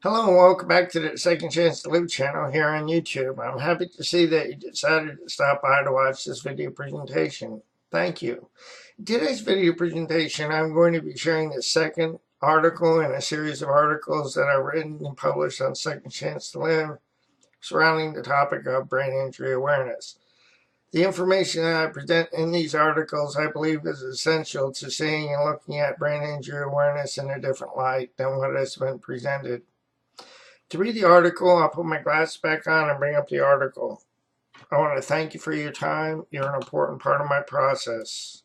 Hello and welcome back to the Second Chance to Live channel here on YouTube. I'm happy to see that you decided to stop by to watch this video presentation. Thank you. In today's video presentation, I'm going to be sharing the second article in a series of articles that I've written and published on Second Chance to Live surrounding the topic of brain injury awareness. The information that I present in these articles, I believe, is essential to seeing and looking at brain injury awareness in a different light than what has been presented. To read the article, I'll put my glasses back on and bring up the article. I want to thank you for your time. You're an important part of my process.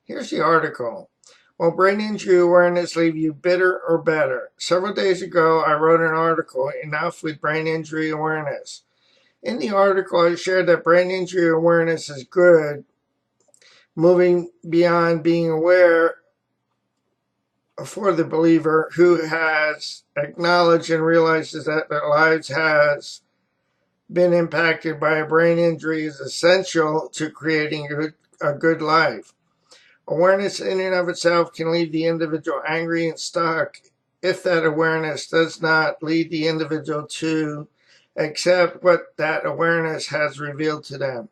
Here's the article. Will brain injury awareness leave you bitter or better? Several days ago, I wrote an article, Enough with Brain Injury Awareness. In the article, I shared that brain injury awareness is good, moving beyond being aware for the believer who has acknowledged and realizes that their lives has been impacted by a brain injury is essential to creating a good life. Awareness in and of itself can leave the individual angry and stuck if that awareness does not lead the individual to accept what that awareness has revealed to them.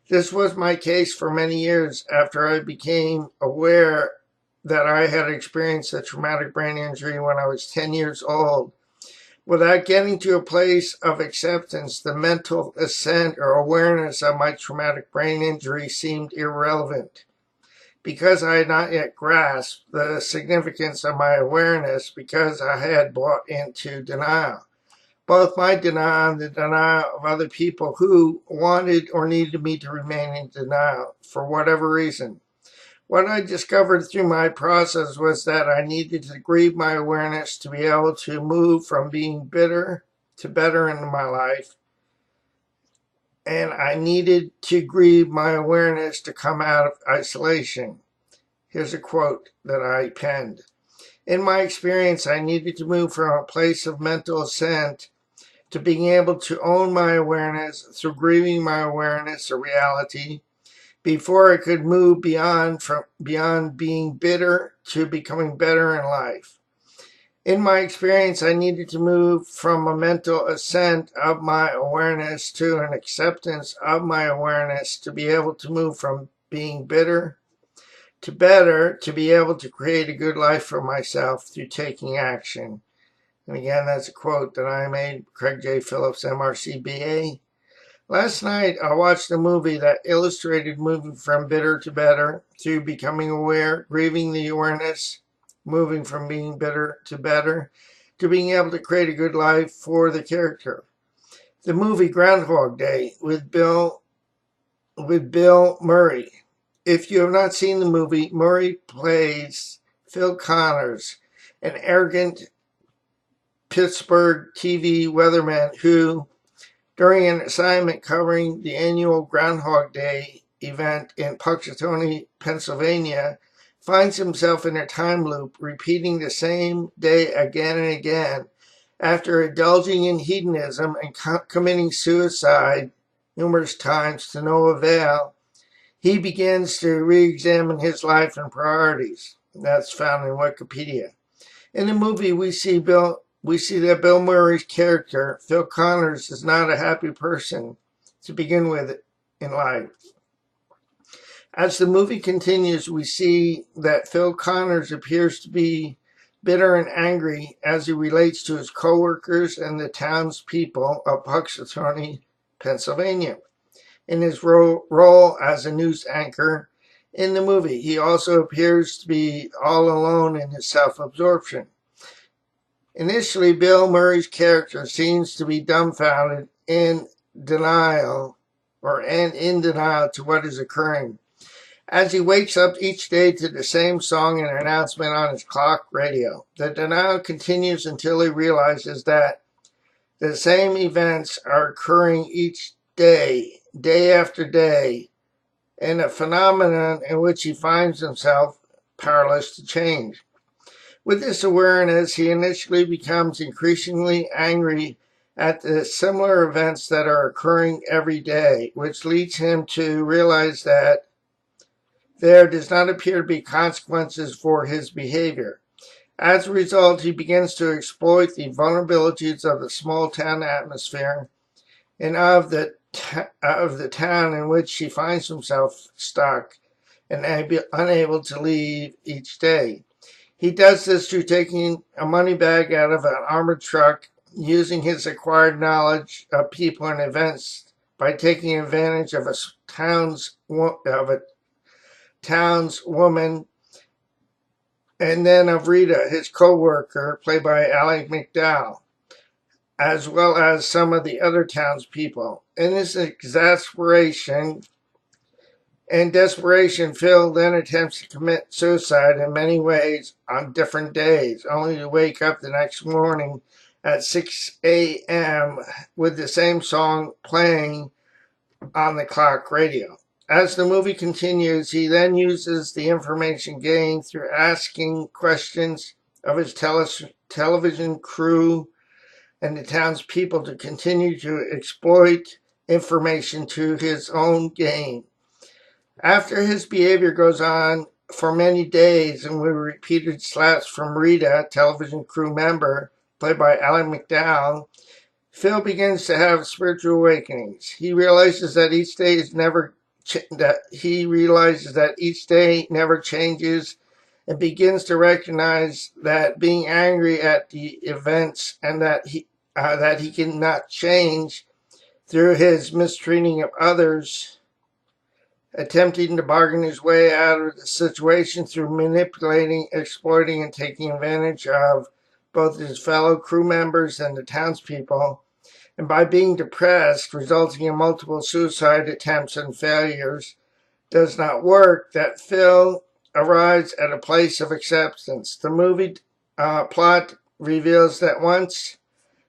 This was my case for many years after I became aware that I had experienced a traumatic brain injury when I was 10 years old. Without getting to a place of acceptance, the mental assent or awareness of my traumatic brain injury seemed irrelevant. Because I had not yet grasped the significance of my awareness, because I had bought into denial. Both my denial and the denial of other people who wanted or needed me to remain in denial for whatever reason. What I discovered through my process was that I needed to grieve my awareness to be able to move from being bitter to better in my life. And I needed to grieve my awareness to come out of isolation. Here's a quote that I penned. In my experience, I needed to move from a place of mental assent to being able to own my awareness through grieving my awareness or reality, before I could move beyond being bitter to becoming better in life. In my experience, I needed to move from a mental assent of my awareness to an acceptance of my awareness to be able to move from being bitter to better, to be able to create a good life for myself through taking action. And again, that's a quote that I made, Craig J. Phillips, MRCBA. Last night, I watched a movie that illustrated moving from bitter to better, through becoming aware, grieving the awareness, moving from being bitter to better, to being able to create a good life for the character. The movie Groundhog Day with Bill Murray. If you have not seen the movie, Murray plays Phil Connors, an arrogant Pittsburgh TV weatherman who, during an assignment covering the annual Groundhog Day event in Punxsutawney, Pennsylvania, finds himself in a time loop, repeating the same day again and again. After indulging in hedonism and committing suicide numerous times to no avail, he begins to re-examine his life and priorities. That's found in Wikipedia. In the movie, we see that Bill Murray's character, Phil Connors, is not a happy person to begin with in life. As the movie continues, we see that Phil Connors appears to be bitter and angry as he relates to his co-workers and the townspeople of Punxsutawney, Pennsylvania. In his role as a news anchor in the movie, he also appears to be all alone in his self-absorption. Initially, Bill Murray's character seems to be dumbfounded in denial to what is occurring. As he wakes up each day to the same song and announcement on his clock radio, the denial continues until he realizes that the same events are occurring each day, day after day, and a phenomenon in which he finds himself powerless to change. With this awareness, he initially becomes increasingly angry at the similar events that are occurring every day, which leads him to realize that there does not appear to be consequences for his behavior. As a result, he begins to exploit the vulnerabilities of the small town atmosphere and of the town in which he finds himself stuck and unable to leave each day. He does this through taking a money bag out of an armored truck, using his acquired knowledge of people and events by taking advantage of a townswoman, and then of Rita, his co-worker, played by Ally McDowell, as well as some of the other townspeople. In his exasperation and desperation, Phil then attempts to commit suicide in many ways on different days, only to wake up the next morning at 6 a.m. with the same song playing on the clock radio. As the movie continues, he then uses the information gained through asking questions of his television crew and the townspeople to continue to exploit information to his own gain. After his behavior goes on for many days and with repeated slaps from Rita, television crew member, played by Ally McDowell, Phil begins to have spiritual awakenings. He realizes that each day never changes, and begins to recognize that being angry at the events and that he cannot change through his mistreating of others, attempting to bargain his way out of the situation through manipulating, exploiting, and taking advantage of both his fellow crew members and the townspeople, and by being depressed, resulting in multiple suicide attempts and failures, does not work, that Phil arrives at a place of acceptance. The movie plot reveals that once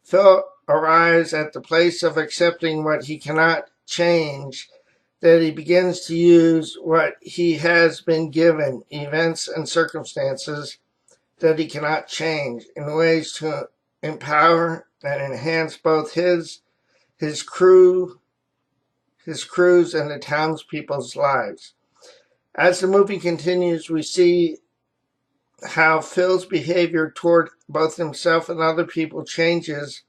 Phil arrives at the place of accepting what he cannot change, that he begins to use what he has been given, events and circumstances that he cannot change, in ways to empower and enhance both his crew's and the townspeople's lives. As the movie continues, we see how Phil's behavior toward both himself and other people changes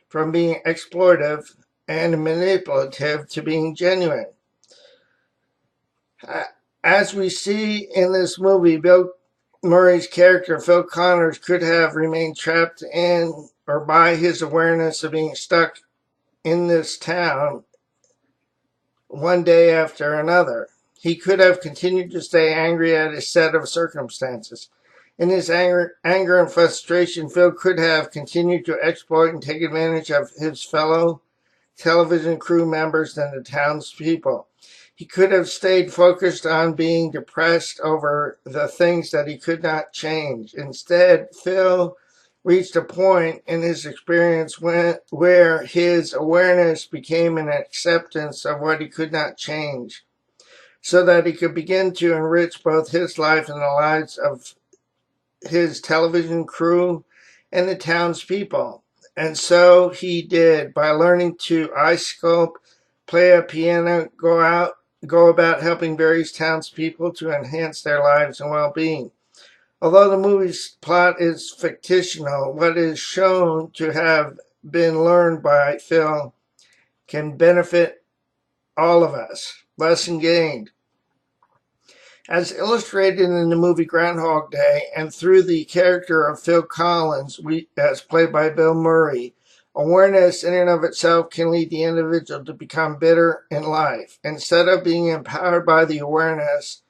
from being exploitive and manipulative to being genuine. As we see in this movie, Bill Murray's character, Phil Connors, could have remained trapped in or by his awareness of being stuck in this town one day after another. He could have continued to stay angry at his set of circumstances. In his anger and frustration, Phil could have continued to exploit and take advantage of his fellow television crew members and the townspeople. He could have stayed focused on being depressed over the things that he could not change. Instead, Phil reached a point in his experience where his awareness became an acceptance of what he could not change, so that he could begin to enrich both his life and the lives of his television crew and the townspeople. And so he did, by learning to ice sculpt, play a piano, go about helping various townspeople to enhance their lives and well-being. Although the movie's plot is fictional, what is shown to have been learned by Phil can benefit all of us. Lesson gained. As illustrated in the movie Groundhog Day and through the character of Phil Collins, as played by Bill Murray, awareness in and of itself can lead the individual to become bitter in life. Instead of being empowered by the awareness,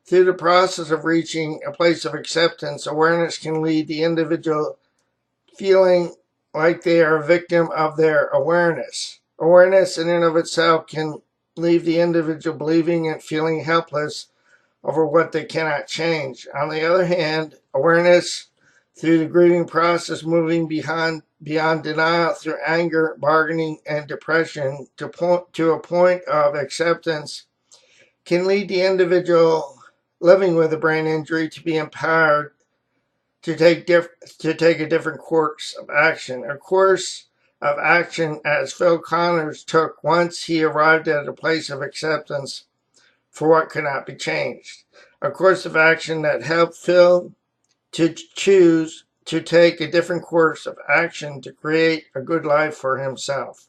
through the process of reaching a place of acceptance, awareness can lead the individual feeling like they are a victim of their awareness. Awareness in and of itself can leave the individual believing and feeling helpless over what they cannot change. On the other hand, awareness through the grieving process, moving beyond denial through anger, bargaining, and depression to a point of acceptance, can lead the individual living with a brain injury to be empowered to take a different course of action. A course of action as Phil Connors took once he arrived at a place of acceptance for what could not be changed. A course of action that helped Phil to choose to take a different course of action to create a good life for himself.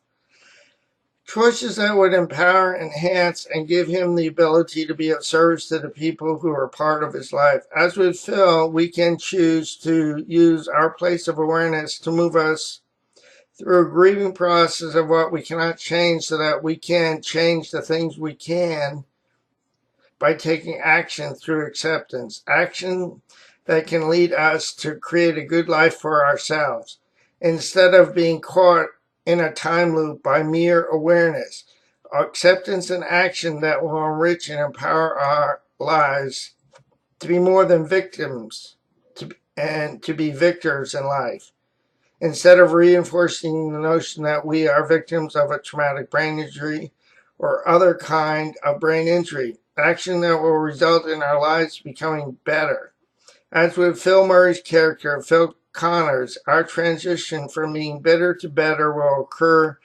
Choices that would empower, enhance, and give him the ability to be of service to the people who are part of his life. As with Phil, we can choose to use our place of awareness to move us through a grieving process of what we cannot change so that we can change the things we can by taking action through acceptance. Action that can lead us to create a good life for ourselves instead of being caught in a time loop by mere awareness. Acceptance and action that will enrich and empower our lives to be more than victims and to be victors in life. Instead of reinforcing the notion that we are victims of a traumatic brain injury or other kind of brain injury, action that will result in our lives becoming better. As with Phil Murray's character, Phil Connors, our transition from being bitter to better will occur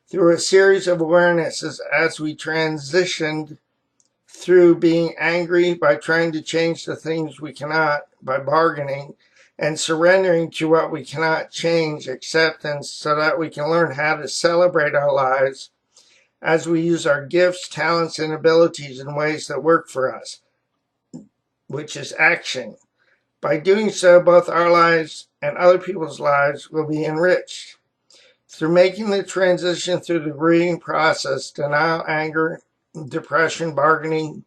through a series of awarenesses as we transitioned through being angry by trying to change the things we cannot, by bargaining, and surrendering to what we cannot change, acceptance, so that we can learn how to celebrate our lives as we use our gifts, talents, and abilities in ways that work for us, which is action. By doing so, both our lives and other people's lives will be enriched. Through making the transition through the grieving process, denial, anger, depression, bargaining,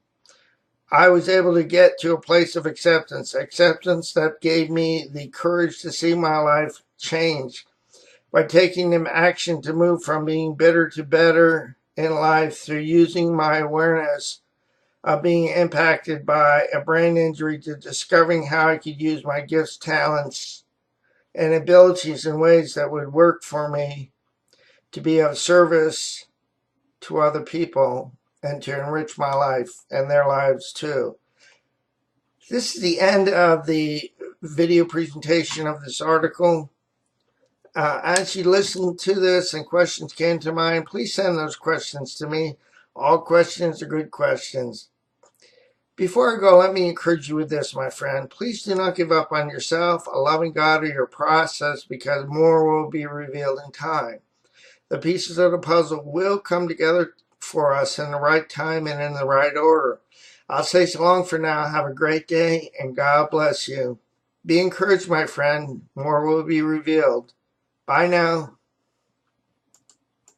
I was able to get to a place of acceptance that gave me the courage to see my life change by taking them action to move from being bitter to better in life through using my awareness of being impacted by a brain injury to discovering how I could use my gifts, talents, and abilities in ways that would work for me to be of service to other people and to enrich my life and their lives too. This is the end of the video presentation of this article. As you listen to this and questions came to mind, please send those questions to me. All questions are good questions. Before I go, let me encourage you with this, my friend. Please do not give up on yourself, a loving God, or your process, because more will be revealed in time. The pieces of the puzzle will come together for us in the right time and in the right order. I'll say so long for now. Have a great day, and God bless you. Be encouraged, my friend. More will be revealed. Bye now.